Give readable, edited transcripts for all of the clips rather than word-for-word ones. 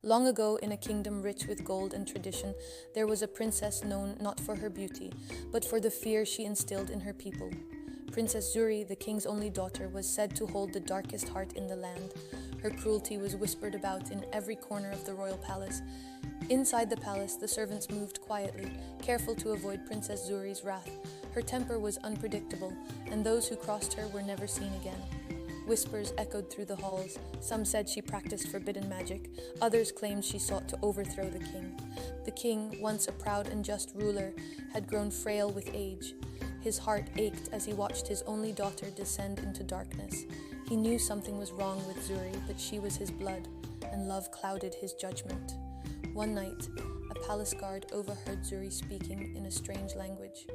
Long ago, in a kingdom rich with gold and tradition, there was a princess known not for her beauty, but for the fear she instilled in her people. Princess Zuri, the king's only daughter, was said to hold the darkest heart in the land. Her cruelty was whispered about in every corner of the royal palace. Inside the palace, the servants moved quietly, careful to avoid Princess Zuri's wrath. Her temper was unpredictable, and those who crossed her were never seen again. Whispers echoed through the halls. Some said she practiced forbidden magic. Others claimed she sought to overthrow the king. The king, once a proud and just ruler, had grown frail with age. His heart ached as he watched his only daughter descend into darkness. He knew something was wrong with Zuri, but she was his blood, and love clouded his judgment. One night, a palace guard overheard Zuri speaking in a strange language.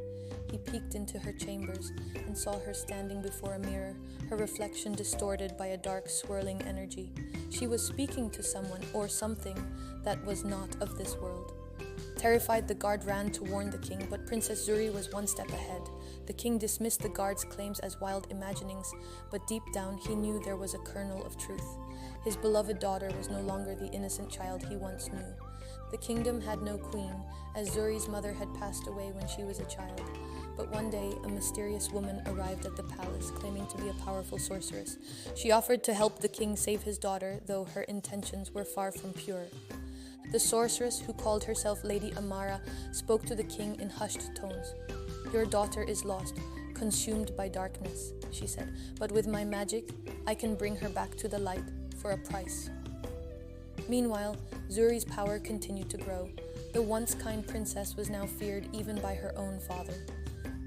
He peeked into her chambers and saw her standing before a mirror, her reflection distorted by a dark, swirling energy. She was speaking to someone or something that was not of this world. Terrified, the guard ran to warn the king, but Princess Zuri was one step ahead. The king dismissed the guard's claims as wild imaginings, but deep down he knew there was a kernel of truth. His beloved daughter was no longer the innocent child he once knew. The kingdom had no queen, as Zuri's mother had passed away when she was a child. But one day, a mysterious woman arrived at the palace, claiming to be a powerful sorceress. She offered to help the king save his daughter, though her intentions were far from pure. The sorceress, who called herself Lady Amara, spoke to the king in hushed tones. "Your daughter is lost, consumed by darkness," she said, "but with my magic, I can bring her back to the light for a price." Meanwhile, Zuri's power continued to grow. The once kind princess was now feared even by her own father.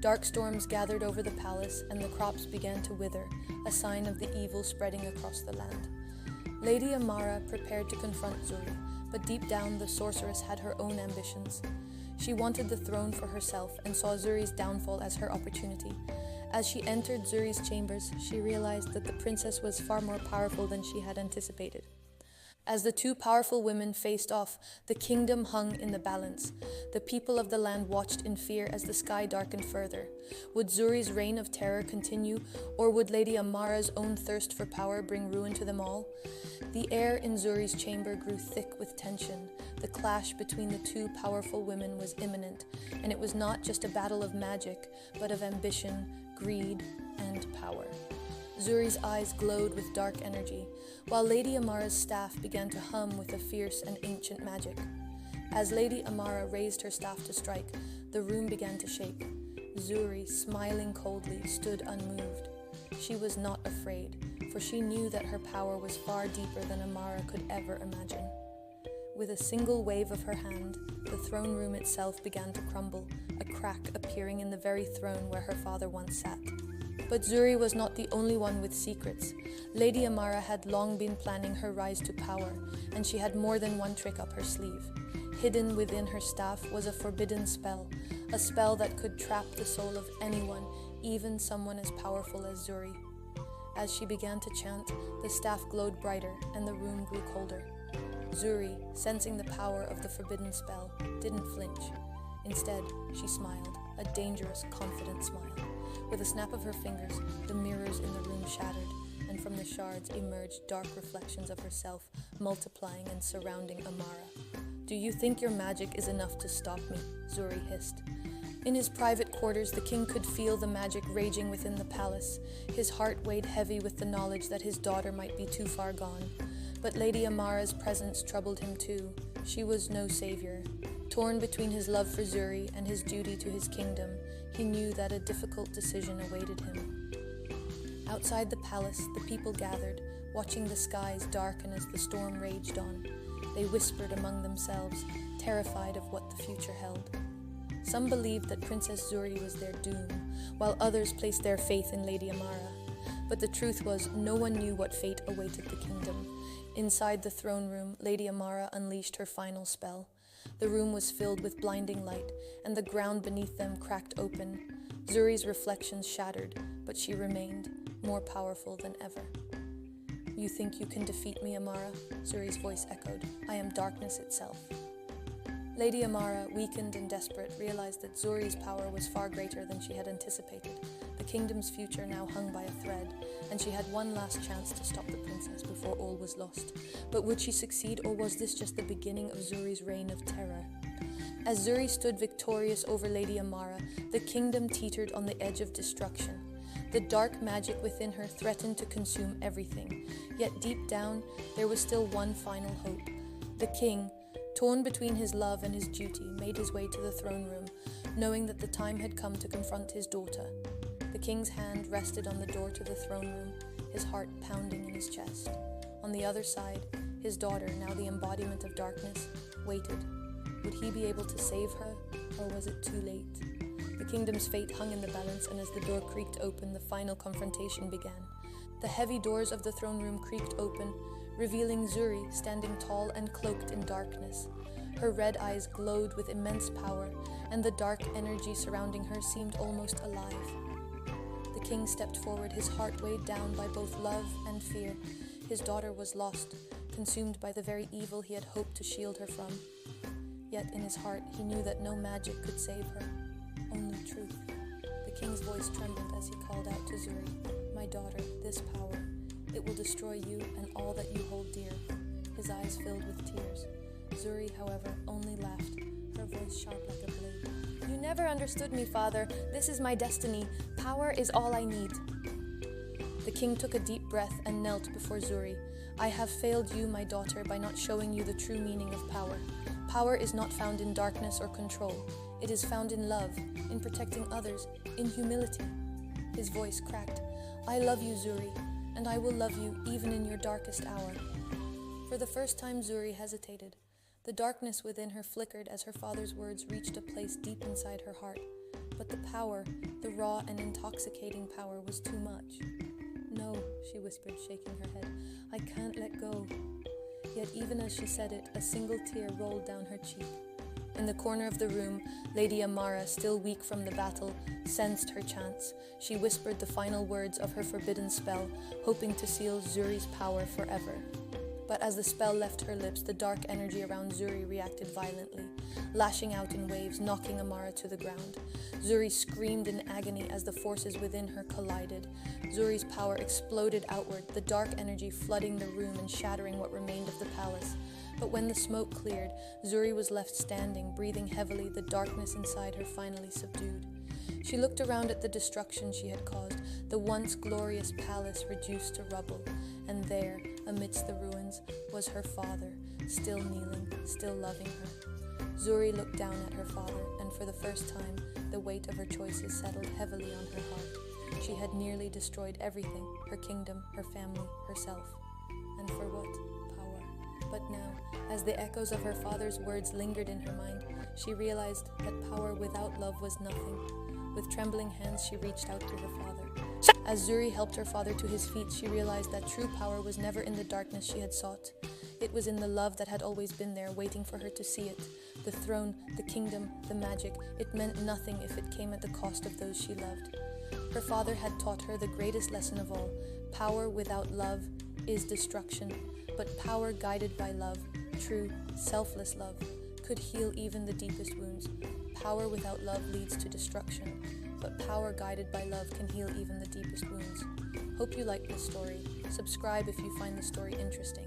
Dark storms gathered over the palace, and the crops began to wither, a sign of the evil spreading across the land. Lady Amara prepared to confront Zuri, but deep down the sorceress had her own ambitions. She wanted the throne for herself and saw Zuri's downfall as her opportunity. As she entered Zuri's chambers, she realized that the princess was far more powerful than she had anticipated. As the two powerful women faced off, the kingdom hung in the balance. The people of the land watched in fear as the sky darkened further. Would Zuri's reign of terror continue, or would Lady Amara's own thirst for power bring ruin to them all? The air in Zuri's chamber grew thick with tension. The clash between the two powerful women was imminent, and it was not just a battle of magic, but of ambition, greed, and power. Zuri's eyes glowed with dark energy, while Lady Amara's staff began to hum with a fierce and ancient magic. As Lady Amara raised her staff to strike, the room began to shake. Zuri, smiling coldly, stood unmoved. She was not afraid, for she knew that her power was far deeper than Amara could ever imagine. With a single wave of her hand, the throne room itself began to crumble, a crack appearing in the very throne where her father once sat. But Zuri was not the only one with secrets. Lady Amara had long been planning her rise to power, and she had more than one trick up her sleeve. Hidden within her staff was a forbidden spell, a spell that could trap the soul of anyone, even someone as powerful as Zuri. As she began to chant, the staff glowed brighter, and the room grew colder. Zuri, sensing the power of the forbidden spell, didn't flinch. Instead, she smiled, a dangerous, confident smile. With a snap of her fingers, the mirrors in the room shattered, and from the shards emerged dark reflections of herself, multiplying and surrounding Amara. "Do you think your magic is enough to stop me?" Zuri hissed. In his private quarters, the king could feel the magic raging within the palace. His heart weighed heavy with the knowledge that his daughter might be too far gone. But Lady Amara's presence troubled him too. She was no savior. Torn between his love for Zuri and his duty to his kingdom, he knew that a difficult decision awaited him. Outside the palace, the people gathered, watching the skies darken as the storm raged on. They whispered among themselves, terrified of what the future held. Some believed that Princess Zuri was their doom, while others placed their faith in Lady Amara. But the truth was, no one knew what fate awaited the kingdom. Inside the throne room, Lady Amara unleashed her final spell. The room was filled with blinding light, and the ground beneath them cracked open. Zuri's reflections shattered, but she remained, more powerful than ever. "You think you can defeat me, Amara?" Zuri's voice echoed. "I am darkness itself." Lady Amara, weakened and desperate, realized that Zuri's power was far greater than she had anticipated. The kingdom's future now hung by a thread, and she had one last chance to stop the princess before all was lost. But would she succeed, or was this just the beginning of Zuri's reign of terror? As Zuri stood victorious over Lady Amara, the kingdom teetered on the edge of destruction. The dark magic within her threatened to consume everything, yet deep down there was still one final hope. The king, torn between his love and his duty, made his way to the throne room, knowing that the time had come to confront his daughter. The king's hand rested on the door to the throne room, his heart pounding in his chest. On the other side, his daughter, now the embodiment of darkness, waited. Would he be able to save her, or was it too late? The kingdom's fate hung in the balance, and as the door creaked open, the final confrontation began. The heavy doors of the throne room creaked open, revealing Zuri standing tall and cloaked in darkness. Her red eyes glowed with immense power, and the dark energy surrounding her seemed almost alive. The king stepped forward, his heart weighed down by both love and fear. His daughter was lost, consumed by the very evil he had hoped to shield her from. Yet in his heart, he knew that no magic could save her, only truth. The king's voice trembled as he called out to Zuri, "My daughter, this power, it will destroy you and all that you hold dear." His eyes filled with tears. Zuri, however, only laughed, her voice sharp like a blade. "You never understood me, father. This is my destiny. Power is all I need." The king took a deep breath and knelt before Zuri. "I have failed you, my daughter, by not showing you the true meaning of power. Power is not found in darkness or control. It is found in love, in protecting others, in humility." His voice cracked. "I love you, Zuri, and I will love you even in your darkest hour." For the first time, Zuri hesitated. The darkness within her flickered as her father's words reached a place deep inside her heart. But the power, the raw and intoxicating power, was too much. "No," she whispered, shaking her head. "I can't let go." Yet even as she said it, a single tear rolled down her cheek. In the corner of the room, Lady Amara, still weak from the battle, sensed her chance. She whispered the final words of her forbidden spell, hoping to seal Zuri's power forever. But as the spell left her lips, the dark energy around Zuri reacted violently, lashing out in waves, knocking Amara to the ground. Zuri screamed in agony as the forces within her collided. Zuri's power exploded outward, the dark energy flooding the room and shattering what remained of the palace. But when the smoke cleared, Zuri was left standing, breathing heavily, the darkness inside her finally subdued. She looked around at the destruction she had caused, the once glorious palace reduced to rubble, and there, amidst the ruins, was her father, still kneeling, still loving her. Zuri looked down at her father, and for the first time, the weight of her choices settled heavily on her heart. She had nearly destroyed everything, her kingdom, her family, herself. And for what? Power. But now, as the echoes of her father's words lingered in her mind, she realized that power without love was nothing. With trembling hands, she reached out to her father. As Zuri helped her father to his feet, she realized that true power was never in the darkness she had sought. It was in the love that had always been there, waiting for her to see it. The throne, the kingdom, the magic, it meant nothing if it came at the cost of those she loved. Her father had taught her the greatest lesson of all. Power without love is destruction, but power guided by love, true, selfless love, could heal even the deepest wounds. Power without love leads to destruction, but power guided by love can heal even the deepest wounds. Hope you liked this story. Subscribe if you find the story interesting.